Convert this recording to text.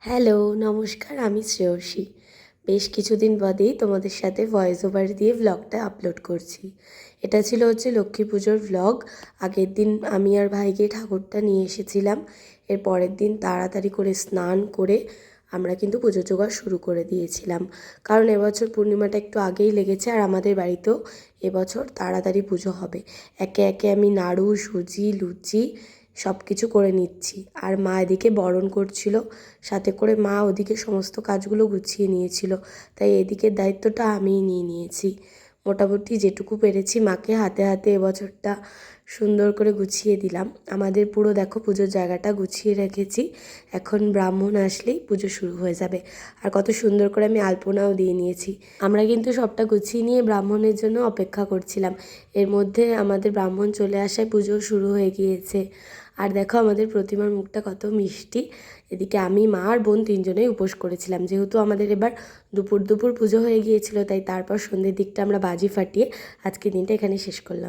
Hello, নমস্কার। আমি শ্রেয়সী। বেশ কিছুদিন বাদেই তোমাদের সাথে ভয়েস ওভার দিয়ে ভ্লগটা আপলোড করছি। এটা ছিল লক্ষ্মী পুজোর ভ্লগ। আগের দিন আমি আর ভাই গিয়ে ঠাকুরটা নিয়ে এসেছিলাম। এর পরের দিন তাড়াতাড়ি করে স্নান করে আমরা কিন্তু পুজো জোগাড় শুরু করে দিয়েছিলাম। কারণ এবছর পূর্ণিমাটা একটু আগেই লেগেছে আর আমাদের বাড়িতেও এবছর তাড়াতাড়ি পুজো হবে। একে একে আমি নাড়ু, সুজি, লুচি সব কিছু করে নিচ্ছি। আর মা এদিকে বরণ করছিল, সাথে করে মা ওদিকে সমস্ত কাজগুলো গুছিয়ে নিয়েছিল। তাই এদিকের দায়িত্বটা আমিই নিয়ে নিয়েছি। মোটামুটি যেটুকু পেরেছি মাকে হাতে হাতে এবছরটা সুন্দর করে গুছিয়ে দিলাম। আমাদের পুরো দেখো পুজোর জায়গাটা গুছিয়ে রেখেছি। এখন ব্রাহ্মণ আসলেই পুজো শুরু হয়ে যাবে। আর কত সুন্দর করে আমি আলপনাও দিয়ে নিয়েছি। আমরা কিন্তু সবটা গুছিয়ে নিয়ে ব্রাহ্মণের জন্য অপেক্ষা করছিলাম। এর মধ্যে আমাদের ব্রাহ্মণ চলে আসায় পুজো শুরু হয়ে গিয়েছে। আর দেখো আমাদের প্রতিমার মুখটা কত মিষ্টি। এদিকে আমি, মা আর বোন তিনজনেই উপোস করেছিলাম। যেহেতু আমাদের এবার দুপুর পুজো হয়ে গিয়েছিল, তাই তারপর সন্ধ্যের দিকটা আমরা বাজি ফাটিয়ে আজকের দিনটা এখানে শেষ করলাম।